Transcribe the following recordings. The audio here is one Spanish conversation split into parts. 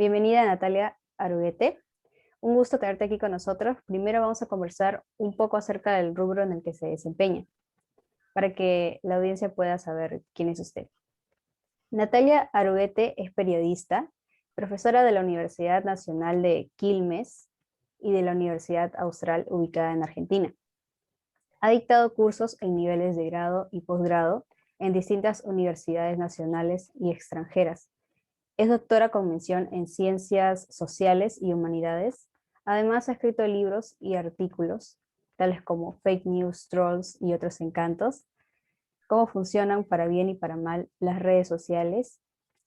Bienvenida Natalia Aruguete. Un gusto tenerte aquí con nosotros. Primero vamos a conversar un poco acerca del rubro en el que se desempeña, para que la audiencia pueda saber quién es usted. Natalia Aruguete es periodista, profesora de la Universidad Nacional de Quilmes y de la Universidad Austral ubicada en Argentina. Ha dictado cursos en niveles de grado y posgrado en distintas universidades nacionales y extranjeras. Es doctora con mención en Ciencias Sociales y Humanidades. Además ha escrito libros y artículos, tales como Fake News, Trolls y otros encantos, cómo funcionan para bien y para mal las redes sociales,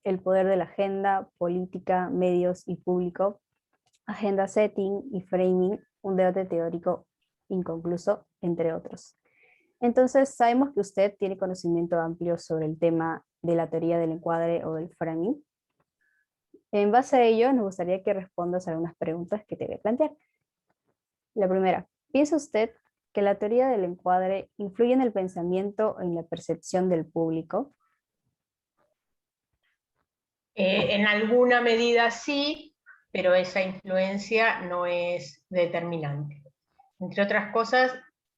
el poder de la agenda, política, medios y público, agenda setting y framing, un debate teórico inconcluso, entre otros. Entonces, sabemos que usted tiene conocimiento amplio sobre el tema de la teoría del encuadre o del framing. En base a ello, nos gustaría que respondas algunas preguntas que te voy a plantear. La primera, ¿piensa usted que la teoría del encuadre influye en el pensamiento o en la percepción del público? En alguna medida sí, pero esa influencia no es determinante. Entre otras cosas,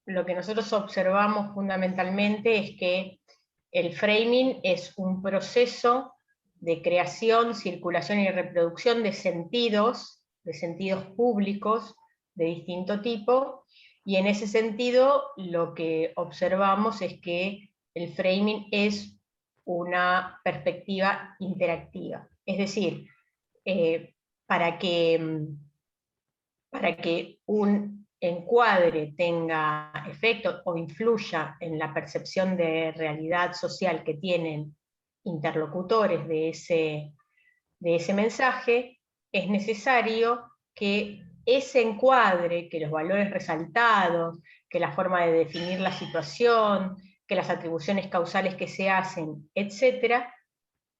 lo que nosotros observamos fundamentalmente es que el framing es un proceso de creación, circulación y reproducción de sentidos públicos de distinto tipo, y en ese sentido lo que observamos es que el framing es una perspectiva interactiva. Es decir, para que un encuadre tenga efecto o influya en la percepción de realidad social que tienen interlocutores de ese mensaje, es necesario que ese encuadre, que los valores resaltados, que la forma de definir la situación, que las atribuciones causales que se hacen, etcétera,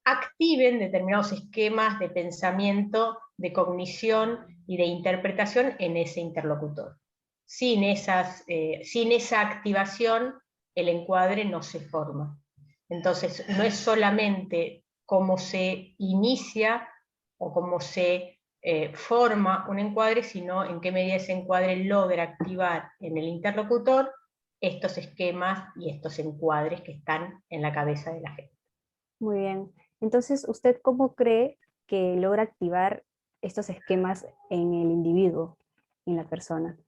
activen determinados esquemas de pensamiento, de cognición y de interpretación en ese interlocutor. Sin esa activación, el encuadre no se forma. Entonces, no es solamente cómo se inicia o cómo se forma un encuadre, sino en qué medida ese encuadre logra activar en el interlocutor estos esquemas y estos encuadres que están en la cabeza de la gente. Muy bien. Entonces, ¿usted cómo cree que logra activar estos esquemas en el individuo, en la persona?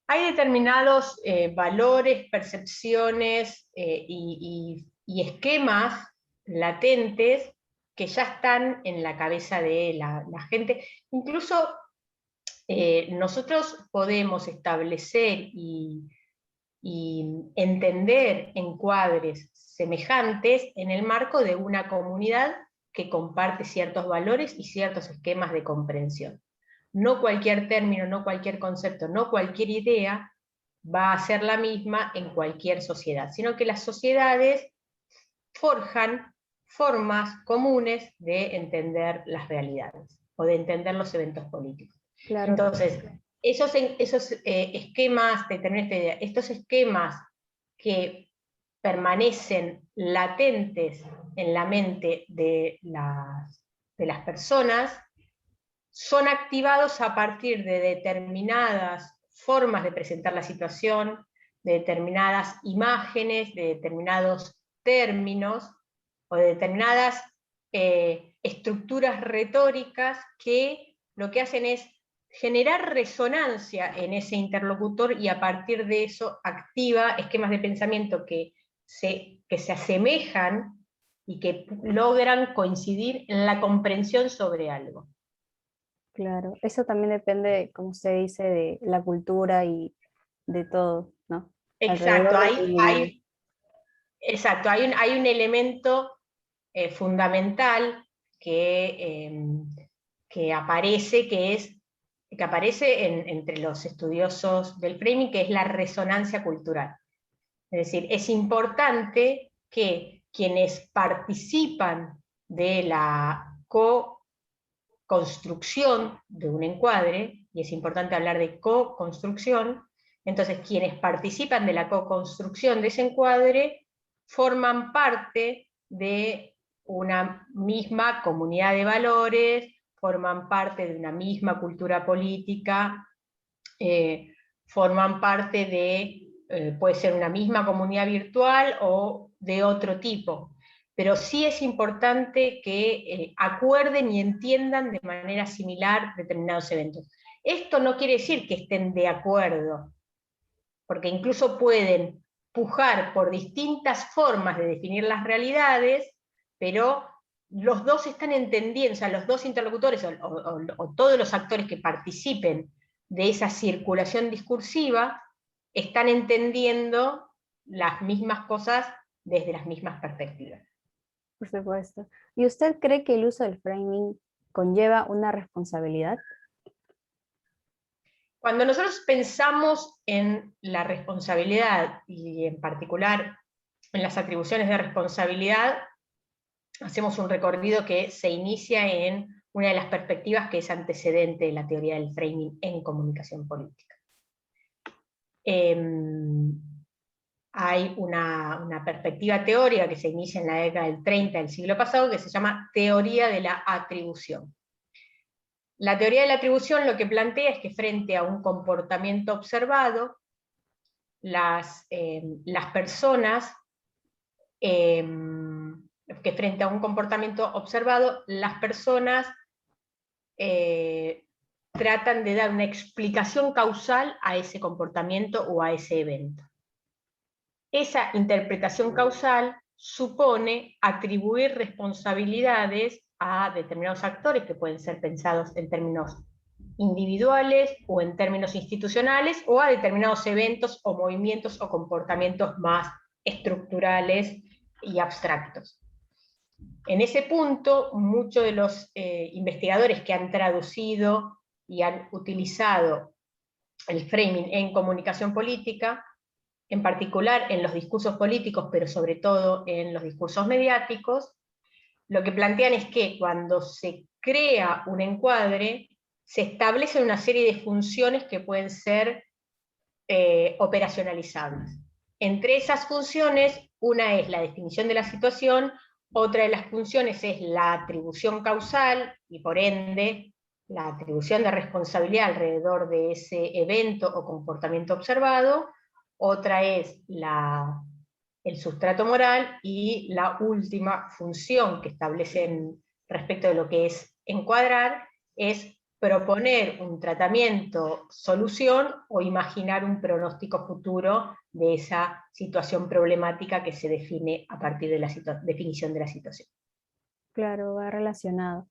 Hay determinados valores, percepciones y esquemas latentes que ya están en la cabeza de la gente. Incluso nosotros podemos establecer y entender encuadres semejantes en el marco de una comunidad que comparte ciertos valores y ciertos esquemas de comprensión. No cualquier término, no cualquier concepto, no cualquier idea va a ser la misma en cualquier sociedad, sino que las sociedades forjan formas comunes de entender las realidades o de entender los eventos políticos. Claro. Entonces, esos esquemas, de tener esta idea, estos esquemas que permanecen latentes en la mente de las personas, son activados a partir de determinadas formas de presentar la situación, de determinadas imágenes, de determinados términos, o de determinadas estructuras retóricas que lo que hacen es generar resonancia en ese interlocutor y a partir de eso activa esquemas de pensamiento que se asemejan y que logran coincidir en la comprensión sobre algo. Claro, eso también depende, como usted dice, de la cultura y de todo, ¿no? Exacto, Alrededor del individuo. exacto, hay un elemento fundamental que aparece, que aparece entre los estudiosos del framing, que es la resonancia cultural. Es decir, es importante que quienes participan de la co-construcción de un encuadre, y es importante hablar de co-construcción, entonces quienes participan de la co-construcción de ese encuadre forman parte de una misma comunidad de valores, forman parte de una misma cultura política, forman parte de, puede ser una misma comunidad virtual o de otro tipo. Pero sí es importante que acuerden y entiendan de manera similar determinados eventos. Esto no quiere decir que estén de acuerdo, porque incluso pueden pujar por distintas formas de definir las realidades, pero los dos están entendiendo, o sea, los dos interlocutores o todos los actores que participen de esa circulación discursiva están entendiendo las mismas cosas desde las mismas perspectivas. Por supuesto. ¿Y usted cree que el uso del framing conlleva una responsabilidad? Cuando nosotros pensamos en la responsabilidad, y en particular en las atribuciones de responsabilidad, hacemos un recorrido que se inicia en una de las perspectivas que es antecedente de la teoría del framing en comunicación política. Hay una perspectiva teórica que se inicia en la década del 30 del siglo pasado que se llama teoría de la atribución. La teoría de la atribución lo que plantea es que frente a un comportamiento observado, las personas, que frente a un comportamiento observado, las personas tratan de dar una explicación causal a ese comportamiento o a ese evento. Esa interpretación causal supone atribuir responsabilidades a determinados actores que pueden ser pensados en términos individuales o en términos institucionales, o a determinados eventos o movimientos o comportamientos más estructurales y abstractos. En ese punto, muchos de los investigadores que han traducido y han utilizado el framing en comunicación política, en particular en los discursos políticos, pero sobre todo en los discursos mediáticos, lo que plantean es que cuando se crea un encuadre, se establecen una serie de funciones que pueden ser operacionalizables. Entre esas funciones, una es la definición de la situación, otra de las funciones es la atribución causal, y por ende, la atribución de responsabilidad alrededor de ese evento o comportamiento observado, otra es el sustrato moral, y la última función que establecen respecto de lo que es encuadrar es proponer un tratamiento, solución, o imaginar un pronóstico futuro de esa situación problemática que se define a partir de la definición de la situación. Claro, va relacionado.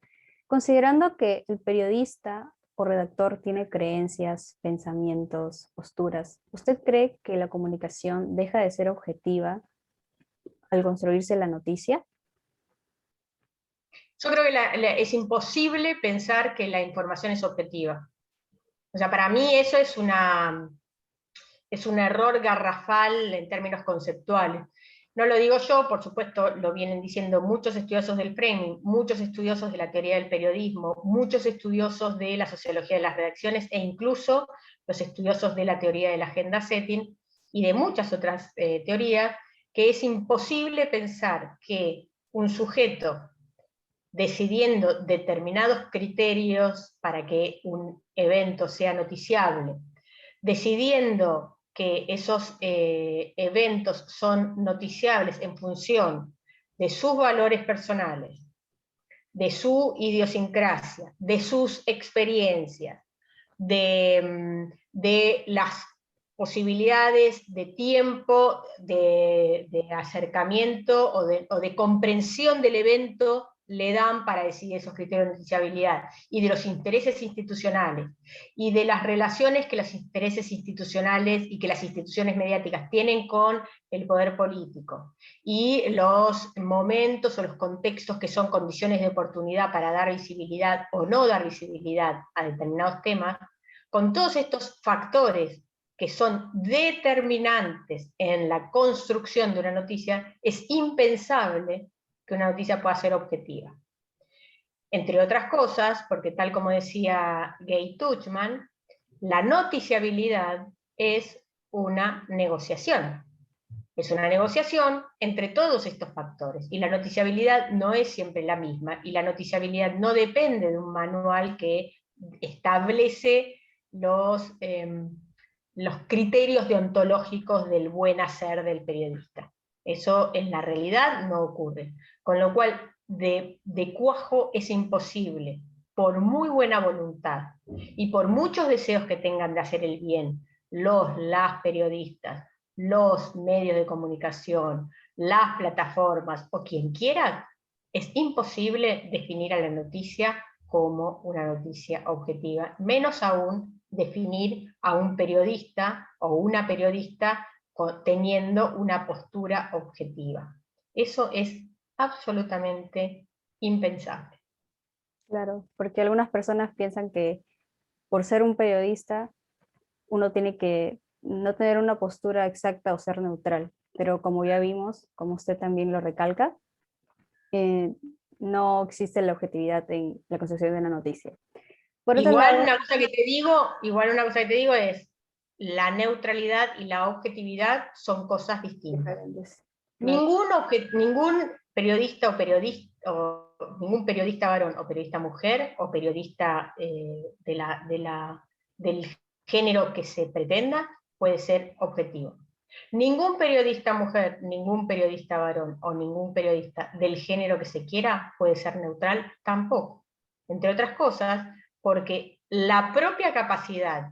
Considerando que el periodista o redactor tiene creencias, pensamientos, posturas, ¿usted cree que la comunicación deja de ser objetiva al construirse la noticia? Yo creo que es imposible pensar que la información es objetiva. O sea, para mí eso es un error garrafal en términos conceptuales. No lo digo yo, por supuesto, lo vienen diciendo muchos estudiosos del framing, muchos estudiosos de la teoría del periodismo, muchos estudiosos de la sociología de las redacciones, e incluso los estudiosos de la teoría del agenda setting, y de muchas otras teorías, que es imposible pensar que un sujeto, decidiendo determinados criterios para que un evento sea noticiable, decidiendo que esos eventos son noticiables en función de sus valores personales, de su idiosincrasia, de sus experiencias, de las posibilidades de tiempo, de acercamiento o de comprensión del evento le dan para decidir esos criterios de noticiabilidad, y de los intereses institucionales, y de las relaciones que los intereses institucionales y que las instituciones mediáticas tienen con el poder político, y los momentos o los contextos que son condiciones de oportunidad para dar visibilidad o no dar visibilidad a determinados temas. Con todos estos factores que son determinantes en la construcción de una noticia, es impensable que una noticia pueda ser objetiva. Entre otras cosas, porque tal como decía Gay Tuchman, la noticiabilidad es una negociación. Es una negociación entre todos estos factores, y la noticiabilidad no es siempre la misma, y la noticiabilidad no depende de un manual que establece los criterios deontológicos del buen hacer del periodista. Eso en la realidad no ocurre. Con lo cual, de cuajo es imposible, por muy buena voluntad y por muchos deseos que tengan de hacer el bien, las periodistas, los medios de comunicación, las plataformas o quien quiera, es imposible definir a la noticia como una noticia objetiva, menos aún definir a un periodista o una periodista teniendo una postura objetiva. Eso es absolutamente impensable. Claro, porque algunas personas piensan que por ser un periodista uno tiene que no tener una postura exacta o ser neutral, pero como ya vimos, como usted también lo recalca, eh, no existe la objetividad en la construcción de una noticia. Por otro Igual lado, una cosa que te digo es, la neutralidad y la objetividad son cosas distintas. diferentes. Claro. Ningún periodista o ningún periodista varón o periodista mujer o periodista del género que se pretenda puede ser objetivo. Ningún periodista mujer, ningún periodista varón o ningún periodista del género que se quiera puede ser neutral tampoco. Entre otras cosas, porque la propia capacidad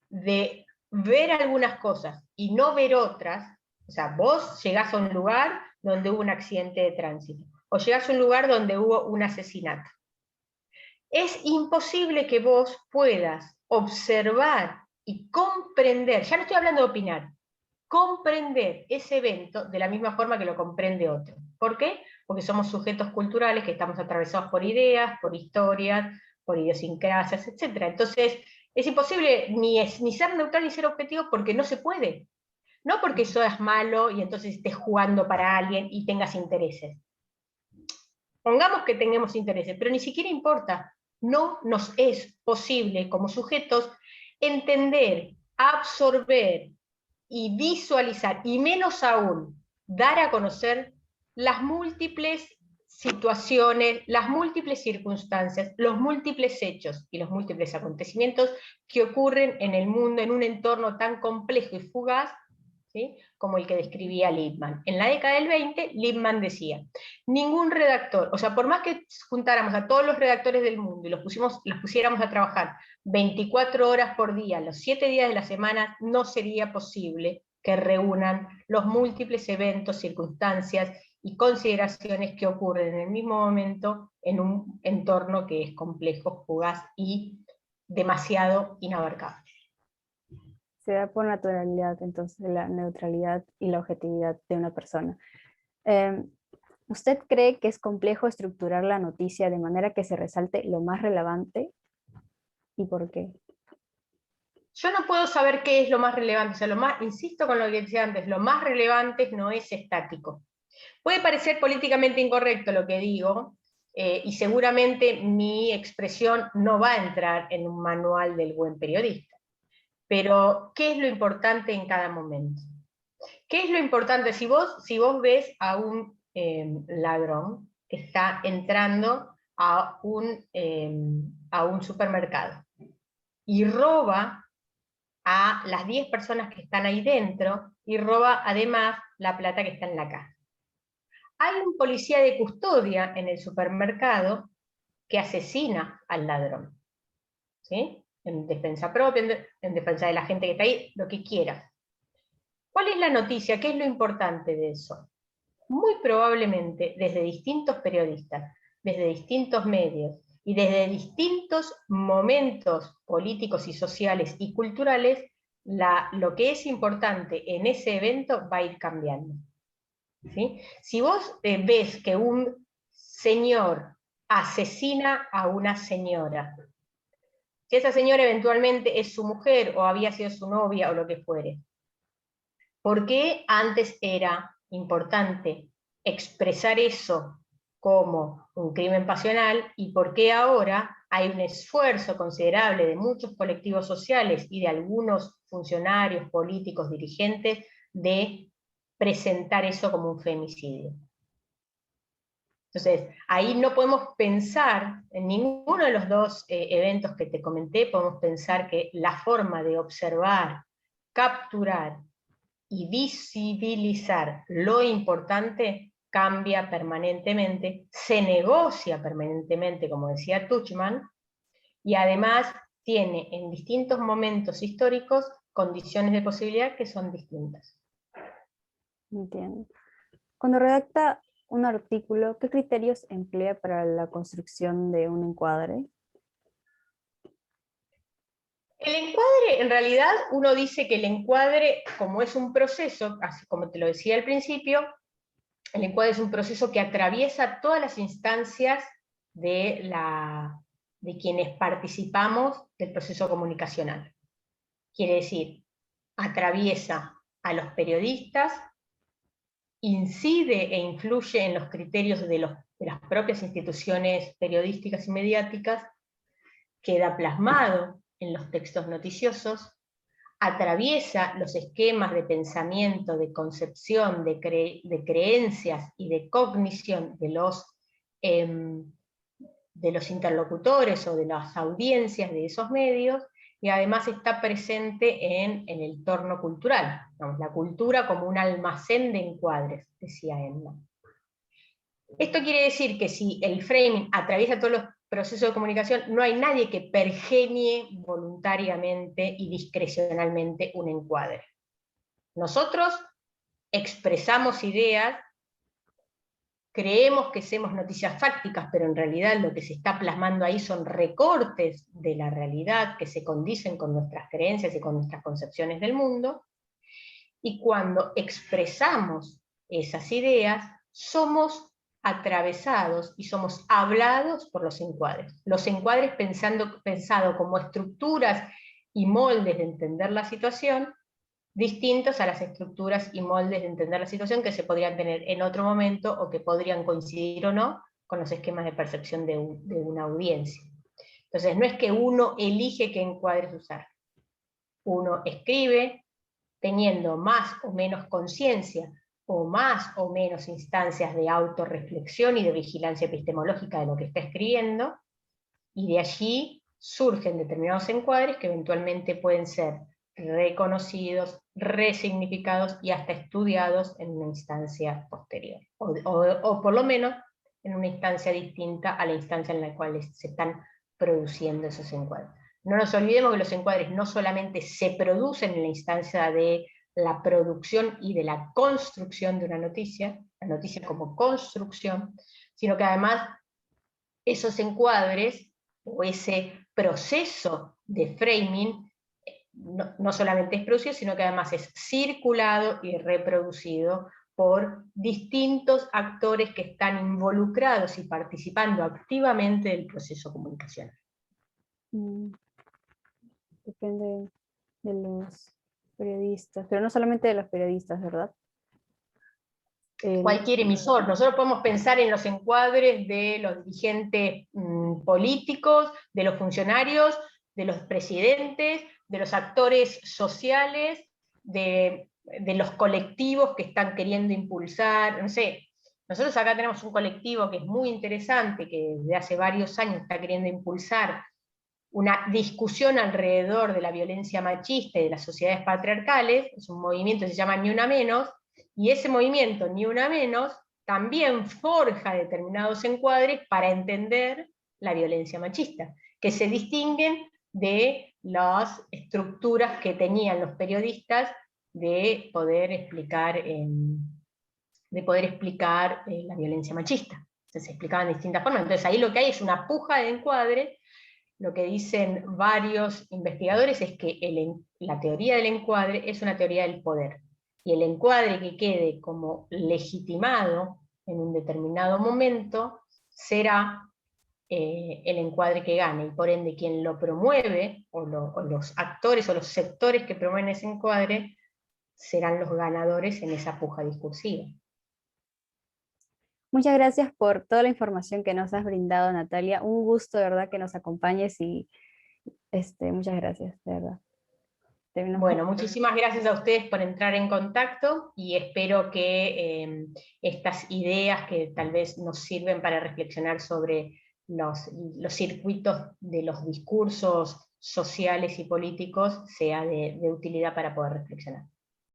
de ver algunas cosas y no ver otras, o sea, vos llegás a un lugar donde hubo un accidente de tránsito, o llegás a un lugar donde hubo un asesinato. Es imposible que vos puedas observar y comprender, ya no estoy hablando de opinar, comprender ese evento de la misma forma que lo comprende otro. ¿Por qué? Porque somos sujetos culturales que estamos atravesados por ideas, por historias, por idiosincrasias, etc. Entonces, es imposible ni ser neutral ni ser objetivo porque no se puede. No porque seas malo y entonces estés jugando para alguien y tengas intereses. Pongamos que tengamos intereses, pero ni siquiera importa. No nos es posible como sujetos entender, absorber y visualizar, y menos aún, dar a conocer las múltiples situaciones, las múltiples circunstancias, los múltiples hechos y los múltiples acontecimientos que ocurren en el mundo en un entorno tan complejo y fugaz, ¿sí?, como el que describía Lippmann. En la década del 20, Lippmann decía, ningún redactor, o sea, por más que juntáramos a todos los redactores del mundo y los pusiéramos a trabajar 24 horas por día, los 7 días de la semana, no sería posible que reúnan los múltiples eventos, circunstancias y consideraciones que ocurren en el mismo momento en un entorno que es complejo, fugaz y demasiado inabarcable. Se da por naturalidad, entonces, la neutralidad y la objetividad de una persona. ¿Usted cree que es complejo estructurar la noticia de manera que se resalte lo más relevante? ¿Y por qué? Yo no puedo saber qué es lo más relevante, o sea, insisto con lo que decía antes, lo más relevante no es estático. Puede parecer políticamente incorrecto lo que digo, y seguramente mi expresión no va a entrar en un manual del buen periodista. Pero, ¿qué es lo importante en cada momento? ¿Qué es lo importante? Si vos ves a un ladrón que está entrando a un supermercado y roba a las 10 personas que están ahí dentro y roba además la plata que está en la caja. Hay un policía de custodia en el supermercado que asesina al ladrón, ¿sí?, en defensa propia, en defensa de la gente que está ahí, lo que quiera. ¿Cuál es la noticia? ¿Qué es lo importante de eso? Muy probablemente desde distintos periodistas, desde distintos medios y desde distintos momentos políticos y sociales y culturales, lo que es importante en ese evento va a ir cambiando, ¿sí? Si vos ves que un señor asesina a una señora, si esa señora eventualmente es su mujer o había sido su novia o lo que fuere, ¿por qué antes era importante expresar eso como un crimen pasional y por qué ahora hay un esfuerzo considerable de muchos colectivos sociales y de algunos funcionarios políticos dirigentes de presentar eso como un femicidio. Entonces, ahí no podemos pensar, en ninguno de los dos eventos que te comenté, podemos pensar que la forma de observar, capturar y visibilizar lo importante cambia permanentemente, se negocia permanentemente, como decía Tuchman, y además tiene en distintos momentos históricos condiciones de posibilidad que son distintas. Entiendo. Cuando redacta un artículo, ¿qué criterios emplea para la construcción de un encuadre? El encuadre, en realidad, uno dice que el encuadre, como es un proceso, así como te lo decía al principio, el encuadre es un proceso que atraviesa todas las instancias de quienes participamos del proceso comunicacional. Quiere decir, atraviesa a los periodistas, incide e influye en los criterios de las propias instituciones periodísticas y mediáticas, queda plasmado en los textos noticiosos, atraviesa los esquemas de pensamiento, de concepción, de creencias y de cognición de los interlocutores o de las audiencias de esos medios, y además está presente en el entorno cultural, digamos, la cultura como un almacén de encuadres, decía Emma. Esto quiere decir que si el framing atraviesa todos los procesos de comunicación, no hay nadie que pergenie voluntariamente y discrecionalmente un encuadre. Nosotros expresamos ideas, creemos que hacemos noticias fácticas, pero en realidad lo que se está plasmando ahí son recortes de la realidad que se condicen con nuestras creencias y con nuestras concepciones del mundo, y cuando expresamos esas ideas, somos atravesados y somos hablados por los encuadres. Los encuadres pensado como estructuras y moldes de entender la situación, distintos a las estructuras y moldes de entender la situación que se podrían tener en otro momento o que podrían coincidir o no con los esquemas de percepción de una audiencia. Entonces no es que uno elige qué encuadres usar. Uno escribe teniendo más o menos conciencia o más o menos instancias de autorreflexión y de vigilancia epistemológica de lo que está escribiendo, y de allí surgen determinados encuadres que eventualmente pueden ser reconocidos, resignificados y hasta estudiados en una instancia posterior, o por lo menos en una instancia distinta a la instancia en la cual se están produciendo esos encuadres. No nos olvidemos que los encuadres no solamente se producen en la instancia de la producción y de la construcción de una noticia, la noticia como construcción, sino que además esos encuadres o ese proceso de framing no solamente es producido, sino que además es circulado y reproducido por distintos actores que están involucrados y participando activamente del proceso comunicacional. Depende de los periodistas, pero no solamente de los periodistas, ¿verdad? Cualquier emisor. Nosotros podemos pensar en los encuadres de los dirigentes políticos, de los funcionarios, de los presidentes, de los actores sociales, de los colectivos que están queriendo impulsar, no sé. Nosotros acá tenemos un colectivo que es muy interesante, que desde hace varios años está queriendo impulsar una discusión alrededor de la violencia machista y de las sociedades patriarcales. Es un movimiento que se llama Ni Una Menos, y ese movimiento, Ni Una Menos, también forja determinados encuadres para entender la violencia machista, que se distinguen de las estructuras que tenían los periodistas de poder explicar la violencia machista. Entonces, se explicaban de distintas formas. Entonces ahí lo que hay es una puja de encuadre. Lo que dicen varios investigadores es que la teoría del encuadre es una teoría del poder, y el encuadre que quede como legitimado en un determinado momento será el encuadre que gane, y por ende quien lo promueve, o los actores o los sectores que promueven ese encuadre, serán los ganadores en esa puja discursiva. Muchas gracias por toda la información que nos has brindado, Natalia. Un gusto, de verdad, que nos acompañes y muchas gracias, de verdad. Bueno, muchísimas gracias a ustedes por entrar en contacto y espero que estas ideas que tal vez nos sirven para reflexionar sobre los circuitos de los discursos sociales y políticos sea de utilidad para poder reflexionar.